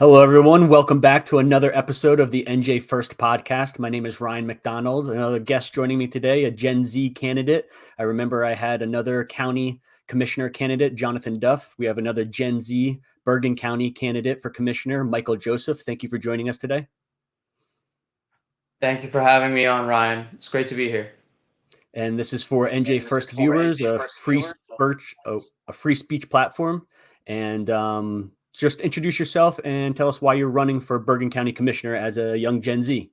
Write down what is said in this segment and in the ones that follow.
Hello, everyone. Welcome back to another episode of the NJ1ST podcast. My name is Ryan McDonald. Another guest joining me today, a Gen Z candidate. I remember I had another county commissioner candidate, Jonathan Duff. We have another Gen Z Bergen County candidate for commissioner, Michael Joseph. Thank you for joining us today. Thank you for having me on, Ryan. It's great to be here. And this is for NJ1ST viewers, a free speech platform. And just introduce yourself and tell us why you're running for Bergen County Commissioner as a young Gen Z.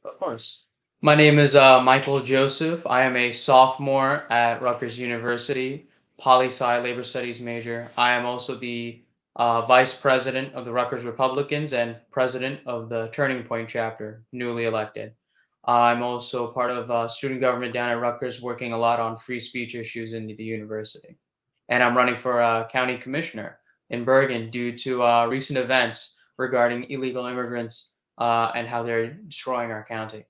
Of course. My name is Michael Joseph. I am a sophomore at Rutgers University, poli-sci labor studies major. I am also the vice president of the Rutgers Republicans and president of the Turning Point chapter, newly elected. I'm also part of student government down at Rutgers, working a lot on free speech issues in the university. And I'm running for county commissioner in Bergen due to recent events regarding illegal immigrants and how they're destroying our county.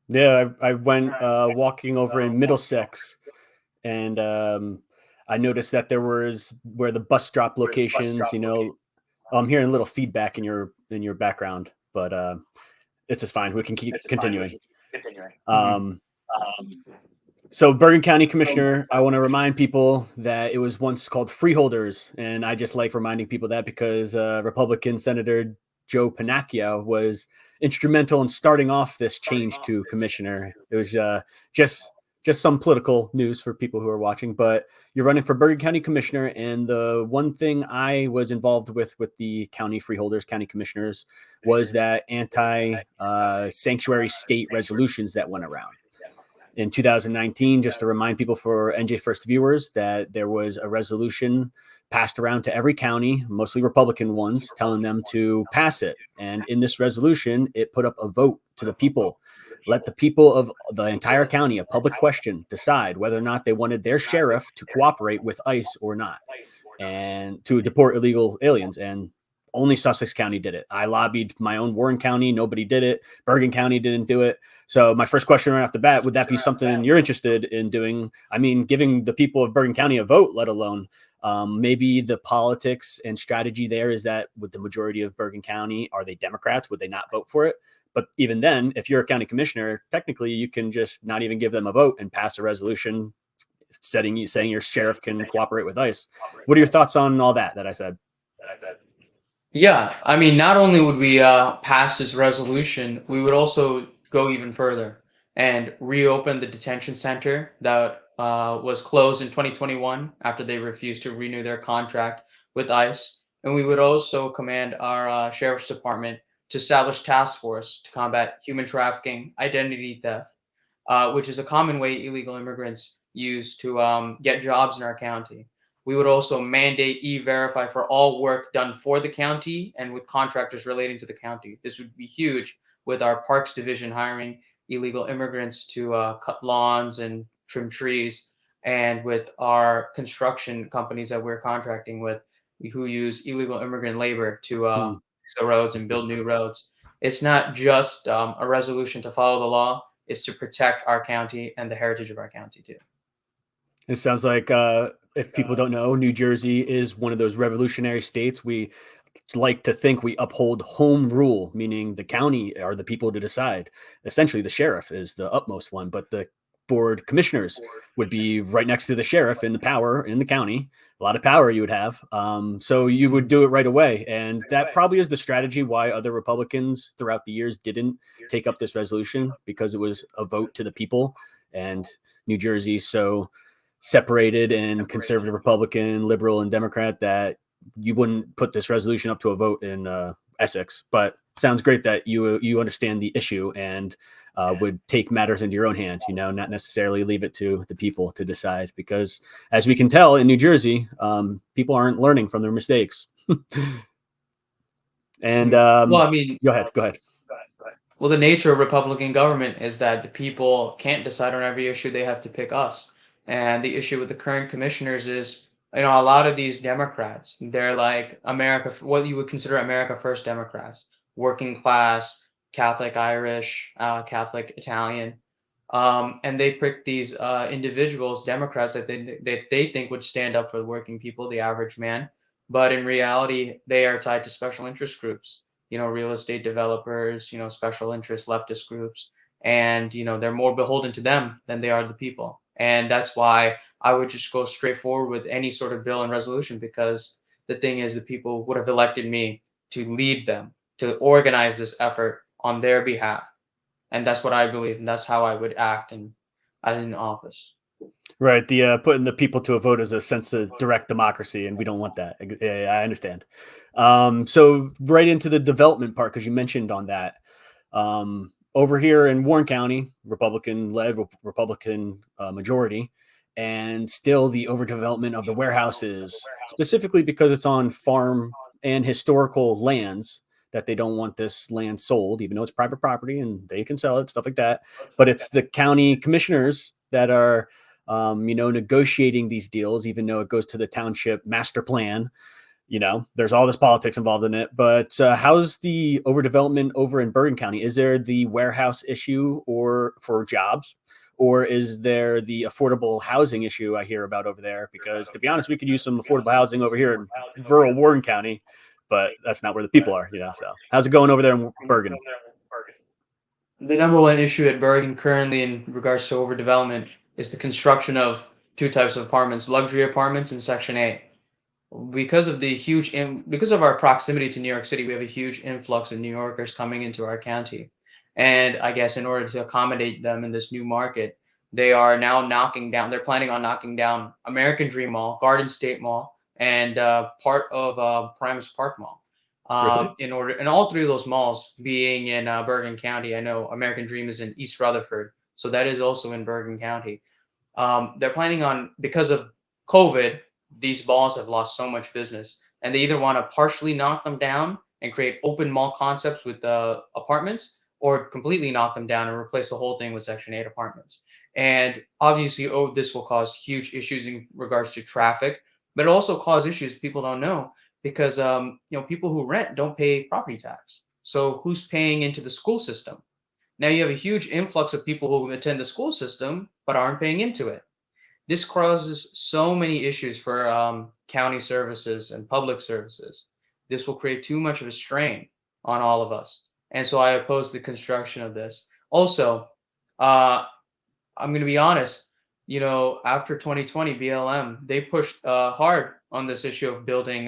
Yeah, I went walking over in Middlesex, and I noticed that there was where the bus drop locations. I'm hearing a little feedback in your background, but it's just fine. We can keep continuing. Mhm. Um, so, Bergen County Commissioner, I want to remind people that it was once called freeholders, and I just like reminding people that because Republican Senator Joe Panacchio was instrumental in starting off this change to commissioner. It was just just some political news for people who are watching, but you're running for Bergen County Commissioner, and the one thing I was involved with the county freeholders, county commissioners, was that anti sanctuary state resolutions that went around in 2019, just to remind people for NJ1ST viewers that there was a resolution passed around to every county, mostly Republican ones, telling them to pass it. And in this resolution, it put up a vote to the people. Let the people of the entire county, a public question, decide whether or not they wanted their sheriff to cooperate with ICE or not, and to deport illegal aliens. And only Sussex County did it. I lobbied my own Warren County. Nobody did it. Bergen County didn't do it. So my first question right off the bat, would that be something you're interested in doing? I mean, giving the people of Bergen County a vote, let alone maybe the politics and strategy there is that with the majority of Bergen County, are they Democrats? Would they not vote for it? But even then, if you're a county commissioner, technically you can just not even give them a vote and pass a resolution saying your sheriff can cooperate with ICE. What are your thoughts on all that I said? Yeah, I mean, not only would we pass this resolution, we would also go even further and reopen the detention center that was closed in 2021 after they refused to renew their contract with ICE. And we would also command our sheriff's department to establish task force to combat human trafficking, identity theft, which is a common way illegal immigrants use to get jobs in our county. We would also mandate e-verify for all work done for the county and with contractors relating to the county. This would be huge with our parks division hiring illegal immigrants to cut lawns and trim trees, and with our construction companies that we're contracting with who use illegal immigrant labor to Hmm. fix the roads and build new roads. It's not just a resolution to follow the law, it's to protect our county and the heritage of our county too. It sounds like if people don't know, New Jersey is one of those revolutionary states. We like to think we uphold home rule, meaning the county are the people to decide. Essentially, the sheriff is the utmost one, but the board commissioners would be right next to the sheriff in the power in the county. A lot of power you would have. So you would do it right away. And that probably is the strategy why other Republicans throughout the years didn't take up this resolution, because it was a vote to the people. And New Jersey's so separated and conservative Republican, liberal, and Democrat that you wouldn't put this resolution up to a vote in Essex. But sounds great that you understand the issue and would take matters into your own hand. Not necessarily leave it to the people to decide, because as we can tell in New Jersey, people aren't learning from their mistakes. And Well, I mean, go ahead. Go ahead. well, the nature of Republican government is that the people can't decide on every issue; they have to pick us. And the issue with the current commissioners is, a lot of these Democrats, they're like America, what you would consider America First Democrats, working class, Catholic Irish, Catholic Italian, and they pick these individuals, Democrats that they think would stand up for the working people, the average man, but in reality, they are tied to special interest groups, real estate developers, special interest leftist groups, and they're more beholden to them than they are the people. And that's why I would just go straight forward with any sort of bill and resolution, because the thing is, the people would have elected me to lead them, to organize this effort on their behalf. And that's what I believe, and that's how I would act in office. Right. The putting the people to a vote is a sense of direct democracy, and we don't want that. Yeah, I understand. So right into the development part, because you mentioned on that. Over here in Warren County, Republican-led, Republican majority, and still the overdevelopment of the warehouses, specifically because it's on farm and historical lands that they don't want this land sold, even though it's private property and they can sell it, stuff like that. But it's the county commissioners that are, negotiating these deals, even though it goes to the township master plan. There's all this politics involved in it. But how's the overdevelopment over in Bergen County? Is there the warehouse issue or for jobs, or is there the affordable housing issue I hear about over there? Because to be honest, we could use some affordable housing over here in rural Warren County, but that's not where the people are. So how's it going over there in Bergen? The number one issue at Bergen currently in regards to overdevelopment is the construction of two types of apartments: luxury apartments and Section 8. Because of our proximity to New York City, we have a huge influx of New Yorkers coming into our county. And I guess in order to accommodate them in this new market, they are now they're planning on knocking down American Dream Mall, Garden State Mall, and part of Primus Park Mall. Really? And all three of those malls being in Bergen County. I know American Dream is in East Rutherford, so that is also in Bergen County. They're planning on, because of COVID, these malls have lost so much business, and they either want to partially knock them down and create open mall concepts with apartments, or completely knock them down and replace the whole thing with Section 8 apartments. And obviously, this will cause huge issues in regards to traffic, but it also cause issues people don't know, because people who rent don't pay property tax. So who's paying into the school system? Now you have a huge influx of people who attend the school system but aren't paying into it. This causes so many issues for county services and public services. This will create too much of a strain on all of us. And so I oppose the construction of this. Also, uh, I'm going to be honest, after 2020 BLM, they pushed hard on this issue of building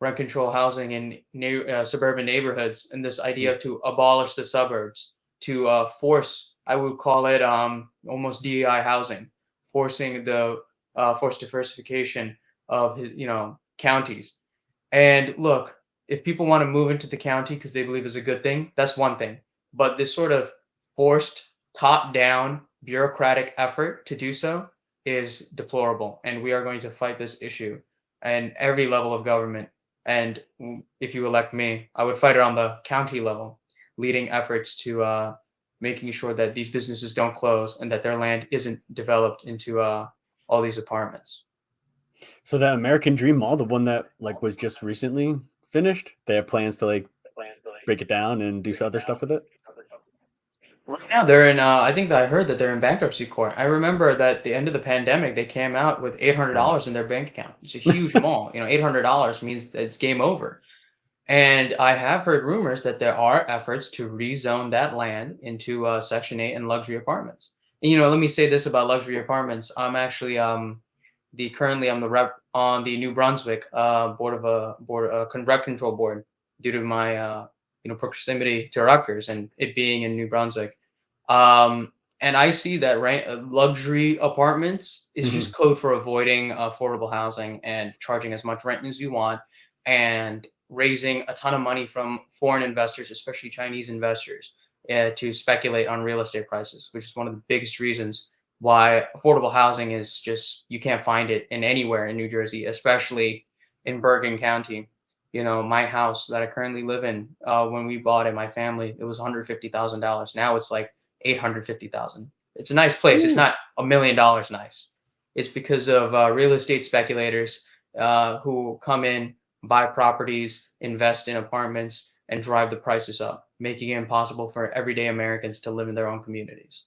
rent control housing in suburban neighborhoods, and this idea to abolish the suburbs, to force, I would call it almost DEI housing, forcing the forced diversification of counties. And look, if people want to move into the county because they believe is a good thing, that's one thing. But this sort of forced, top-down, bureaucratic effort to do so is deplorable. And we are going to fight this issue and every level of government. And if you elect me, I would fight it on the county level, leading efforts to making sure that these businesses don't close and that their land isn't developed into all these apartments. So that American Dream Mall, the one that like was just recently finished, they have plans to like break it down and do some other stuff with it. Right now, they're in. I think that I heard that they're in bankruptcy court. I remember that at the end of the pandemic, they came out with eight hundred Right. dollars in their bank account. It's a huge mall. $800 means that it's game over. And I have heard rumors that there are efforts to rezone that land into Section 8 and luxury apartments. And, let me say this about luxury apartments. I'm actually I'm the rep on the New Brunswick rep control board, due to my proximity to Rutgers and it being in New Brunswick. Um, and I see that, right, luxury apartments is Hmm. just code for avoiding affordable housing and charging as much rent as you want, and raising a ton of money from foreign investors, especially Chinese investors, to speculate on real estate prices, which is one of the biggest reasons why affordable housing is just, you can't find it in anywhere in New Jersey, especially in Bergen County. My house that I currently live in, when we bought it, my family, it was $150,000. Now it's like 850,000. It's a nice place. It's Ooh. not $1 million nice. It's because of real estate speculators who come in, buy properties, invest in apartments, and drive the prices up, making it impossible for everyday Americans to live in their own communities.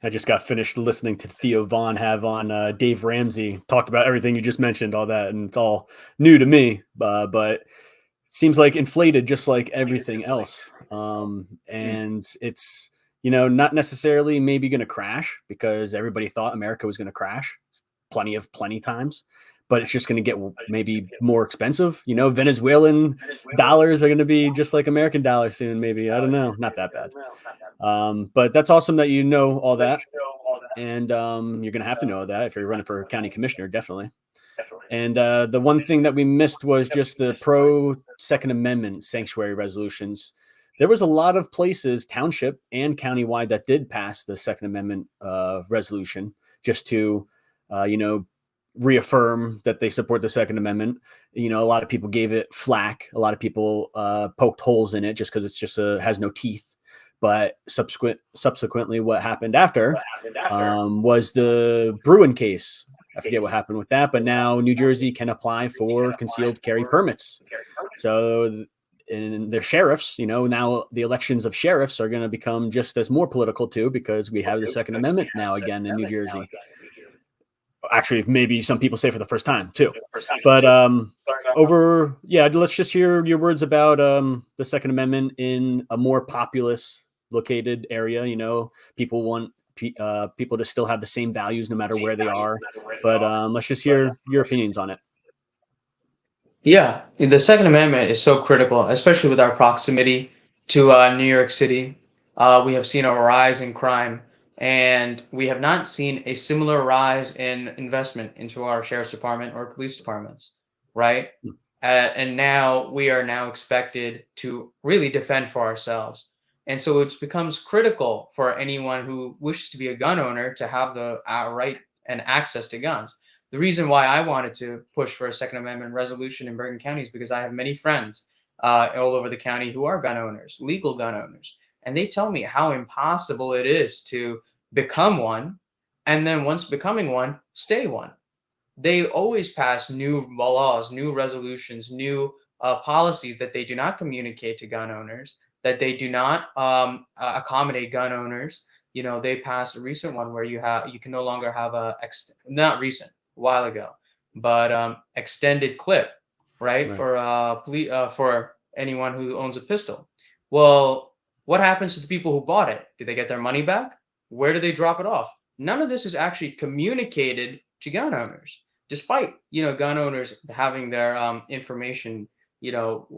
I just got finished listening to Theo Vaughn have on Dave Ramsey, talked about everything you just mentioned, all that, and it's all new to me, but seems like inflated just like everything else. And it's, not necessarily maybe going to crash because everybody thought America was going to crash plenty times, but it's just going to get maybe more expensive. Venezuelan dollars are going to be just like American dollars soon. Maybe, I don't know, not that bad. But that's awesome that you know all that. And you're going to have to know that if you're running for county commissioner, definitely. And the one thing that we missed was just the pro Second Amendment sanctuary resolutions. There was a lot of places, township and countywide, that did pass the Second Amendment resolution just to, reaffirm that they support the Second Amendment. A lot of people gave it flack. A lot of people poked holes in it just because it's just has no teeth. But subsequently, what happened after was the Bruin case. I forget what happened with that, but now New Jersey can apply for concealed carry permits. So, and the sheriffs, now the elections of sheriffs are going to become just as more political too, because we have the Second Amendment now again in New Jersey. Actually, maybe some people say for the first time too. But let's just hear your words about the Second Amendment in a more populous located area. People want people to still have the same values no matter where they are. But let's just hear your opinions on it. Yeah, the Second Amendment is so critical, especially with our proximity to New York City. We have seen a rise in crime, and we have not seen a similar rise in investment into our sheriff's department or police departments, right? And now we are now expected to really defend for ourselves. And so it becomes critical for anyone who wishes to be a gun owner to have the right and access to guns. The reason why I wanted to push for a Second Amendment resolution in Bergen County is because I have many friends all over the county who are gun owners, legal gun owners, and they tell me how impossible it is to become one, and then once becoming one, stay one. They always pass new laws, new resolutions, new policies that they do not communicate to gun owners, that they do not accommodate gun owners. They passed a recent one where you can no longer have not recent, a while ago, but extended clip, right, Right. for for anyone who owns a pistol. Well, what happens to the people who bought it? Do they get their money back? Where do they drop it off? None of this is actually communicated to gun owners, despite gun owners having their information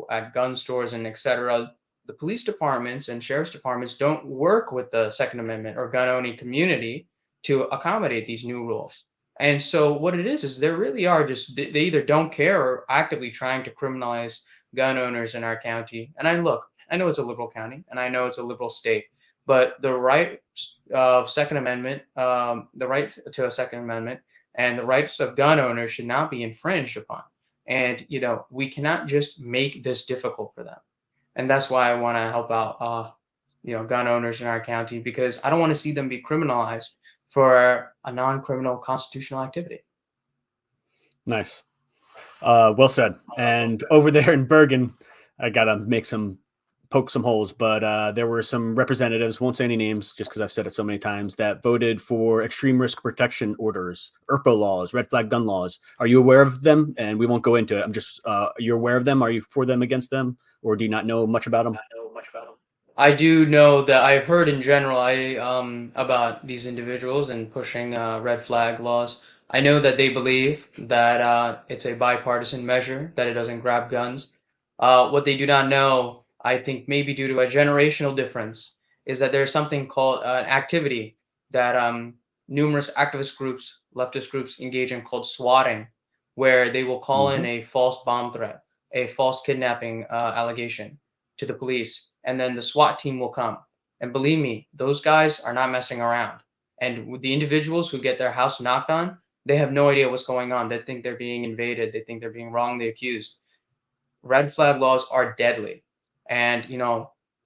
at gun stores and etc. The police departments and sheriff's departments don't work with the Second Amendment or gun owning community to accommodate these new rules. And so what it is they really are just they either don't care or actively trying to criminalize gun owners in our county. And I know it's a liberal county and I know it's a liberal state, but the right of Second Amendment, the right to a Second Amendment and the rights of gun owners should not be infringed upon. And we cannot just make this difficult for them. And that's why I want to help out gun owners in our county, because I don't want to see them be criminalized for a non-criminal constitutional activity. Nice. Well said. And over there in Bergen, I gotta poke some holes, but there were some representatives, won't say any names just because I've said it so many times, that voted for extreme risk protection orders, ERPO laws, red flag gun laws. Are you aware of them? And we won't go into it. I'm just, are you aware of them? Are you for them, against them? Or do you not know much about them? I do know that I've heard in general about these individuals and pushing red flag laws. I know that they believe that it's a bipartisan measure, that it doesn't grab guns. What they do not know, I think maybe due to a generational difference, is that there's something called an activity that numerous activist groups, leftist groups engage in called swatting, where they will call in Mm-hmm. a false bomb threat, a false kidnapping allegation to the police, and then the SWAT team will come. And believe me, those guys are not messing around. And with the individuals who get their house knocked on, they have no idea what's going on. They think they're being invaded. They think they're being wrongly accused. Red flag laws are deadly. And,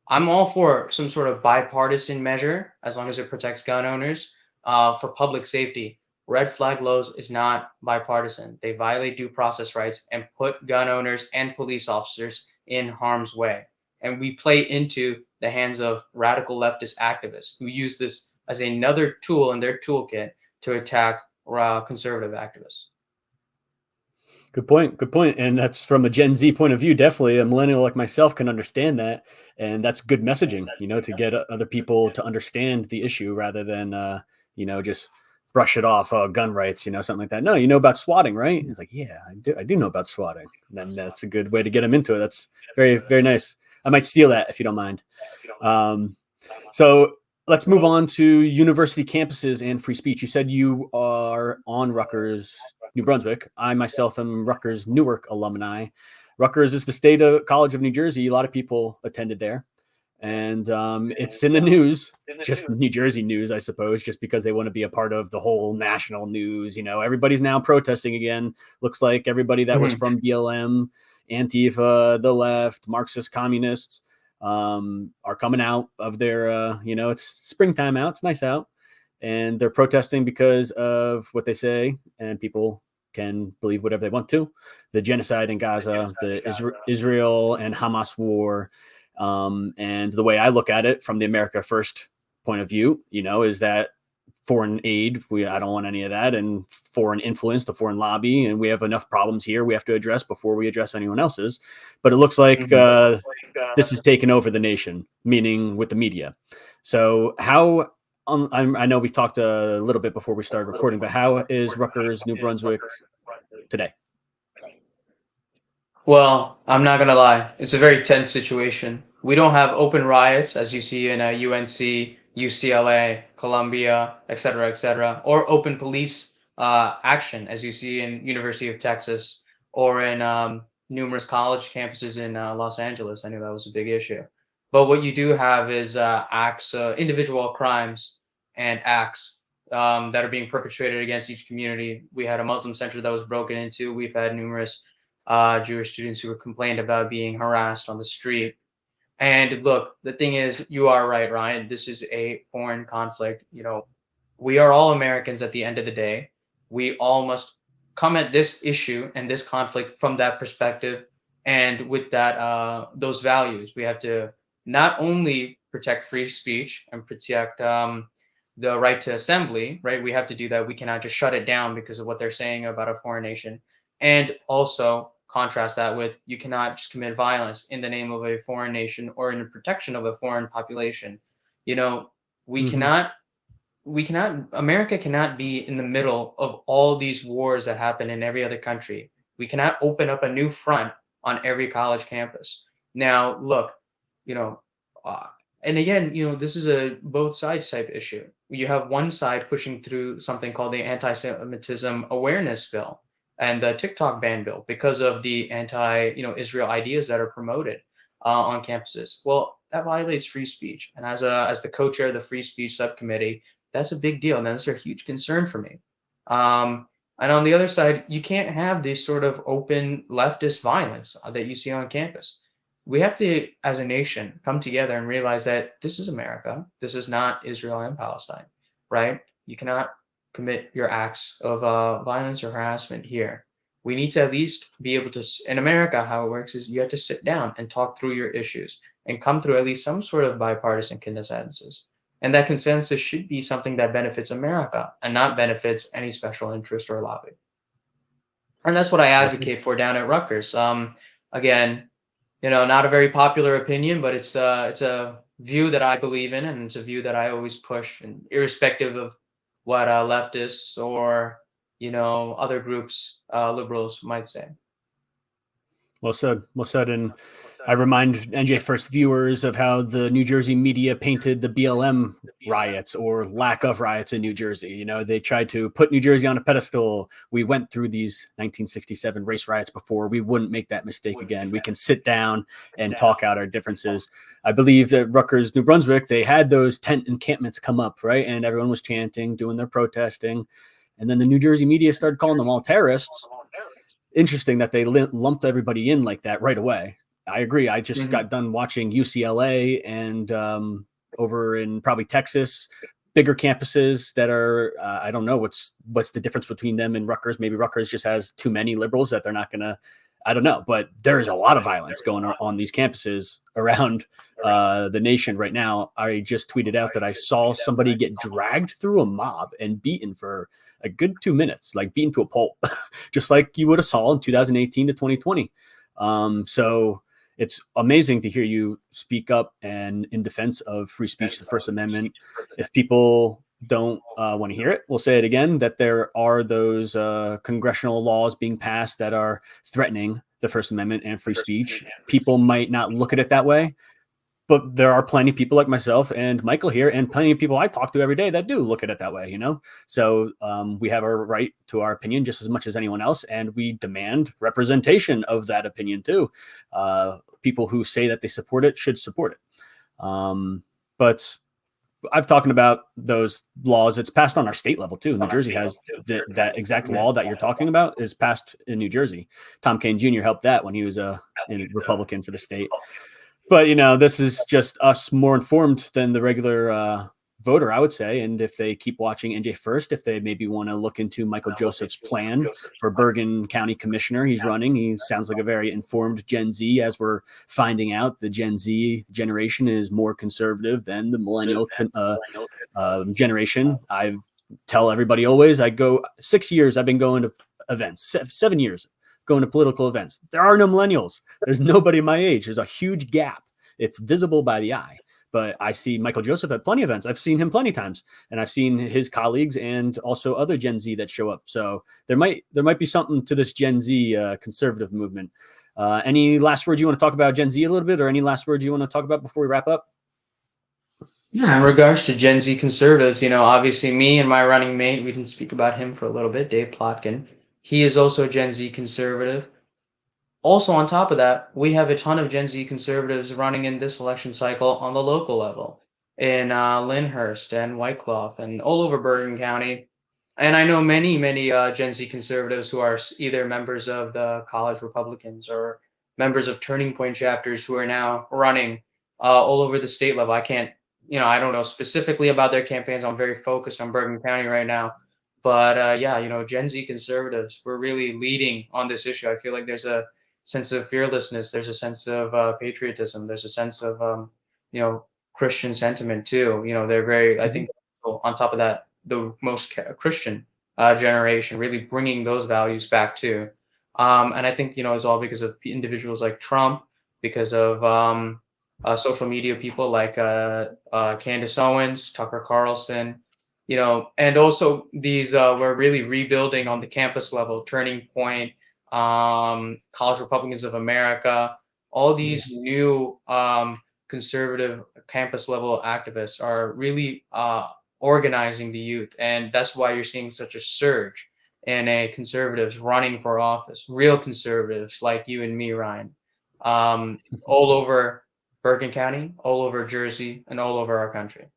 I'm all for some sort of bipartisan measure as long as it protects gun owners for public safety. Red flag laws is not bipartisan. They violate due process rights and put gun owners and police officers in harm's way. And we play into the hands of radical leftist activists who use this as another tool in their toolkit to attack conservative activists. Good point. Good point. And that's from a Gen Z point of view. Definitely, a millennial like myself can understand that, and that's good messaging. To get other people to understand the issue rather than just brush it off. Gun rights, something like that. No, you know about swatting, right? It's like, yeah, I do. I do know about swatting. And then that's a good way to get them into it. That's very, very nice. I might steal that if you don't mind. So let's move on to university campuses and free speech. You said you are on Rutgers, New Brunswick. I myself am Rutgers Newark alumni. Rutgers is the state college of New Jersey. A lot of people attended there. And it's in the news, just New Jersey news, I suppose, just because they want to be a part of the whole national news. Everybody's now protesting again. Looks like everybody that was from BLM, Antifa, the left, Marxist communists are coming out of their, it's springtime out. It's nice out. And they're protesting because of what they say. And people can believe whatever they want to. The genocide in Gaza, the Israel and Hamas war. And the way I look at it from the America First point of view, is that foreign aid, I don't want any of that, and foreign influence, the foreign lobby, and we have enough problems here we have to address before we address anyone else's. But it looks like this is taking over the nation, meaning with the media. So how, I know we talked a little bit before we started recording, but how is Rutgers, New Brunswick today? Well, I'm not gonna lie. It's a very tense situation. We don't have open riots as you see in UNC, UCLA, Columbia, etc., or open police action as you see in University of Texas or in numerous college campuses in Los Angeles. I knew that was a big issue. But what you do have is acts, individual crimes and acts that are being perpetrated against each community. We had a Muslim center that was broken into. We've had numerous Jewish students who were complained about being harassed on the street. And look, the thing is, you are right, Ryan. This is a foreign conflict. We are all Americans at the end of the day. We all must come at this issue and this conflict from that perspective and with that those values. We have to not only protect free speech and protect the right to assembly, right? We have to do that. We cannot just shut it down because of what they're saying about a foreign nation. And also contrast that with you cannot just commit violence in the name of a foreign nation or in the protection of a foreign population. You know, we cannot America cannot be in the middle of all these wars that happen in every other country. We cannot open up a new front on every college campus. Now, look, you know, uh, and again, this is a both sides type issue. You have one side pushing through something called the anti-Semitism awareness bill and the TikTok ban bill because of the Israel ideas that are promoted on campuses. Well, that violates free speech. And as the co-chair of the free speech subcommittee, that's a big deal. And that's a huge concern for me. And on the other side, you can't have this sort of open leftist violence that you see on campus. We have to, as a nation, come together and realize that this is America. This is not Israel and Palestine, right? You cannot commit your acts of violence or harassment here. We need to at least be able to, in America, how it works is you have to sit down and talk through your issues and come through at least some sort of bipartisan consensus. And that consensus should be something that benefits America and not benefits any special interest or lobby. And that's what I advocate for down at Rutgers. Again, not a very popular opinion, but it's a view that I believe in, and it's a view that I always push, and irrespective of what leftists or other groups, liberals might say. Well said. Well said. And I remind NJ1ST viewers of how the New Jersey media painted the BLM riots or lack of riots in New Jersey. They tried to put New Jersey on a pedestal. We went through these 1967 race riots before. We wouldn't make that mistake again. We can sit down and talk out our differences. I believe that Rutgers, New Brunswick, they had those tent encampments come up, right? And everyone was chanting, doing their protesting. And then the New Jersey media started calling them all terrorists. Interesting that they lumped everybody in like that right away. I agree. I just got done watching UCLA and over in probably Texas, bigger campuses that are, I don't know what's the difference between them and Rutgers. Maybe Rutgers just has too many liberals that they're not going to I don't know, but there is a lot of violence going on these campuses around the nation right now. I just tweeted out that I saw somebody get dragged through a mob and beaten for a good 2 minutes, like beaten to a pulp, just like you would have saw in 2018 to 2020. So it's amazing to hear you speak up and in defense of free speech, the First Amendment. If people don't want to hear it, we'll say it again, that there are those congressional laws being passed that are threatening the First Amendment and free speech. People might not look at it that way, but there are plenty of people like myself and Michael here, and plenty of people I talk to every day that do look at it that way, you know? So we have a right to our opinion just as much as anyone else, and we demand representation of that opinion too. People who say that they support it should support it. But I've talking about those laws. It's passed on our state level too. New Jersey has that exact law that you're talking about is passed in New Jersey. Tom Kane Jr. helped that when he was a Republican for the state. But this is just us more informed than the regular voter, I would say. And if they keep watching NJ1ST, if they maybe want to look into Michael Joseph's plan for Bergen County Commissioner, he's running. He sounds like a very informed Gen Z, as we're finding out. The Gen Z generation is more conservative than the millennial generation. I tell everybody always, I go 6 years, I've been going to events, 7 years going to political events. There are no millennials. There's nobody my age. There's a huge gap. It's visible by the eye. But I see Michael Joseph at plenty of events. I've seen him plenty of times, and I've seen his colleagues and also other Gen Z that show up. So there might be something to this Gen Z conservative movement. Any last words you want to talk about Gen Z a little bit, or any last words you want to talk about before we wrap up? Yeah, in regards to Gen Z conservatives, obviously me and my running mate, we can speak about him for a little bit, Dave Plotkin. He is also a Gen Z conservative. Also, on top of that, we have a ton of Gen Z conservatives running in this election cycle on the local level in Lyndhurst and Whitecloth and all over Bergen County. And I know many, many Gen Z conservatives who are either members of the college Republicans or members of Turning Point chapters who are now running all over the state level. I can't, I don't know specifically about their campaigns. I'm very focused on Bergen County right now. But yeah, Gen Z conservatives, we're really leading on this issue. I feel like there's a sense of fearlessness. There's a sense of patriotism. There's a sense of, Christian sentiment too. They're very, I Mhm. think, on top of that, the most Christian generation, really bringing those values back too. And I think, it's all because of individuals like Trump, because of social media people like Candace Owens, Tucker Carlson, and also these, we're really rebuilding on the campus level, Turning Point, College Republicans of America, all these new conservative campus level activists are really organizing the youth. And that's why you're seeing such a surge in a conservatives running for office, real conservatives like you and me, Ryan, all over Bergen County, all over Jersey, and all over our country.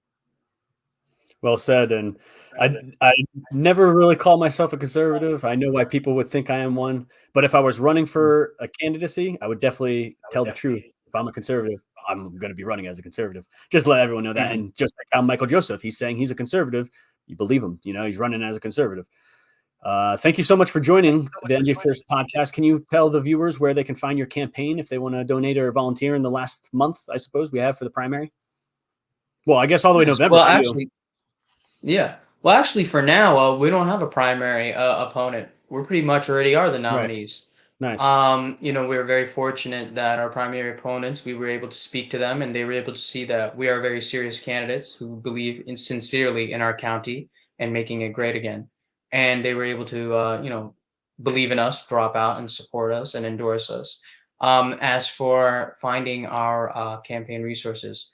Well said. And I never really call myself a conservative. I know why people would think I am one. But if I was running for a candidacy, I would definitely tell the truth. If I'm a conservative, I'm going to be running as a conservative. Just let everyone know that. Mhm. And just like how Michael Joseph, he's saying he's a conservative, you believe him. He's running as a conservative. Thank you so much for joining the NJ1ST podcast. Can you tell the viewers where they can find your campaign if they want to donate or volunteer in the last month, I suppose, we have for the primary? Well, I guess all the way Yes. November Well, for you. actually, yeah. Well, actually, for now, we don't have a primary opponent. We're pretty much already are the Right. nominees. Nice. We're very fortunate that our primary opponents, we were able to speak to them and they were able to see that we are very serious candidates who believe in sincerely in our county and making it great again. And they were able to, believe in us, drop out and support us and endorse us. As for finding our campaign resources,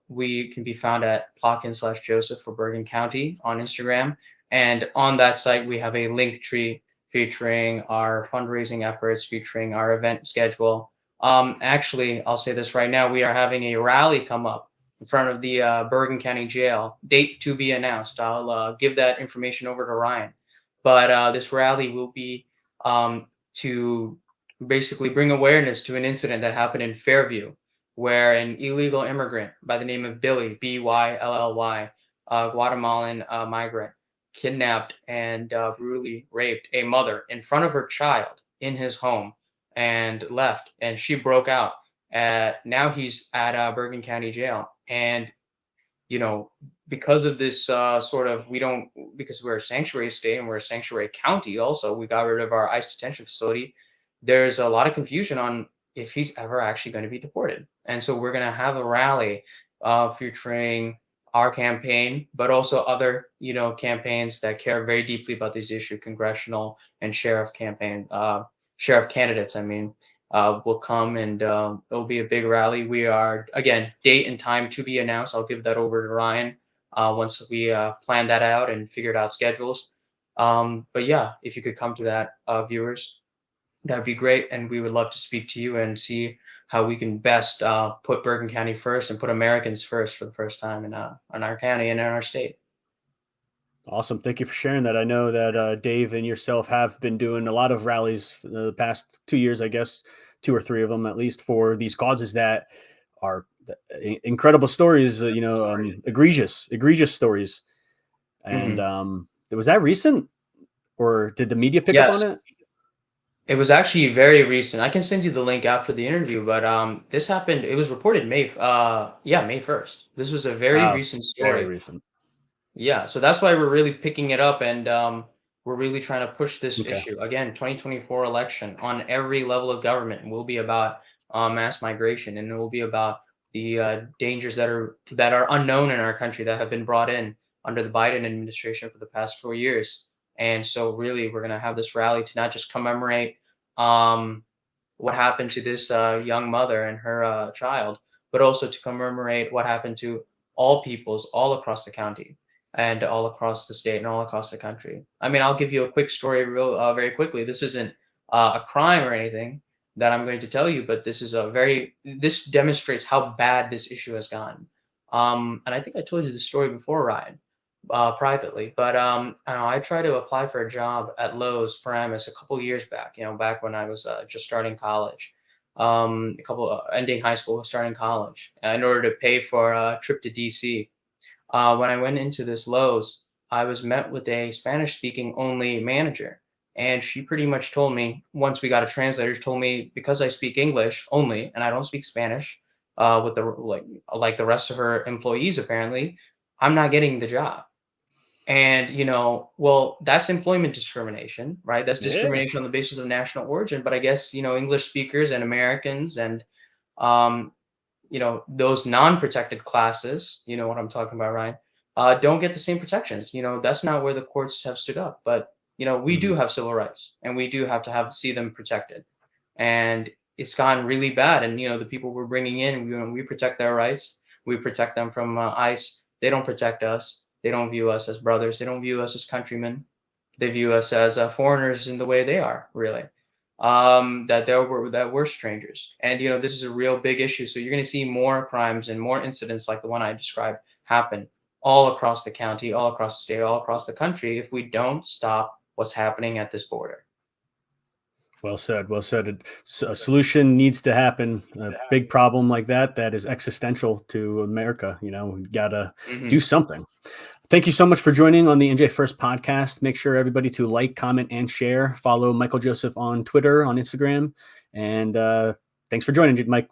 we can be found at Plotkin/Joseph for Bergen County on Instagram. And on that site, we have a link tree featuring our fundraising efforts, featuring our event schedule. Actually, I'll say this right now, we are having a rally come up in front of the Bergen County Jail. Date to be announced. I'll give that information over to Ryan. But this rally will be to basically bring awareness to an incident that happened in Fairview, where an illegal immigrant by the name of Billy, Bylly, Guatemalan migrant, kidnapped and brutally raped a mother in front of her child in his home. and left, and she broke out. Now he's at Bergen County Jail, and you know, because of this sort of, we don't, because we're a sanctuary state and we're a sanctuary county, also, we got rid of our ICE detention facility. There's a lot of confusion on if he's ever actually going to be deported. And so we're going to have a rally featuring our campaign, but also other, campaigns that care very deeply about this issue, congressional and sheriff candidates, I mean, will come, and it'll be a big rally. We are, again, date and time to be announced. I'll give that over to Ryan once we plan that out and figured out schedules. But yeah, if you could come to that, viewers, that'd be great. And we would love to speak to you and see how we can best put Bergen County first and put Americans first for the first time in our county and in our state. Awesome. Thank you for sharing that. I know that Dave and yourself have been doing a lot of rallies for the past 2 years, I guess, 2 or 3 of them at least, for these causes that are incredible stories, egregious stories. And Mhm. was that recent, or did the media pick up on Yes, it? it was actually very recent. I can send you the link after the interview, but this happened. It was reported May 1st. This was a very recent Very story. recent. Yeah, so that's why we're really picking it up, and we're really trying to push this Okay. issue. Again, 2024 election on every level of government will be about mass migration, and it will be about the dangers that are unknown in our country that have been brought in under the Biden administration for the past 4 years. And so, really, we're gonna have this rally to not just commemorate um, what happened to this young mother and her child, but also to commemorate what happened to all peoples all across the county and all across the state and all across the country. I mean, I'll give you a quick story, very quickly. This isn't a crime or anything that I'm going to tell you, but this demonstrates how bad this issue has gotten. And I think I told you the story before, Ryan, privately, but I tried to apply for a job at Lowe's Paramus a couple years back. Back when I was just starting college, ending high school, starting college, in order to pay for a trip to DC. When I went into this Lowe's, I was met with a Spanish speaking only manager. And she pretty much told me, once we got a translator, she told me, because I speak English only and I don't speak Spanish, with the like the rest of her employees apparently, I'm not getting the job. And well, that's employment discrimination, right? That's Yeah. discrimination on the basis of national origin. But I guess English speakers and Americans and um, those non-protected classes, you know what I'm talking about, Ryan, don't get the same protections. That's not where the courts have stood up. But we Mhm. do have civil rights, and we do have to see them protected. And it's gotten really bad. And the people we're bringing in, we protect their rights. We protect them from ICE. They don't protect us. They don't view us as brothers. They don't view us as countrymen. They view us as foreigners in the way they are, really. That we're strangers, and this is a real big issue. So you're going to see more crimes and more incidents like the one I described happen all across the county, all across the state, all across the country if we don't stop what's happening at this border. Well said. Well said. A solution needs to happen. A big problem like that is existential to America. We gotta do Hmm. something. Thank you so much for joining on the NJ First podcast. Make sure everybody to like, comment, and share. Follow Michael Joseph on Twitter, on Instagram, and thanks for joining, Mike.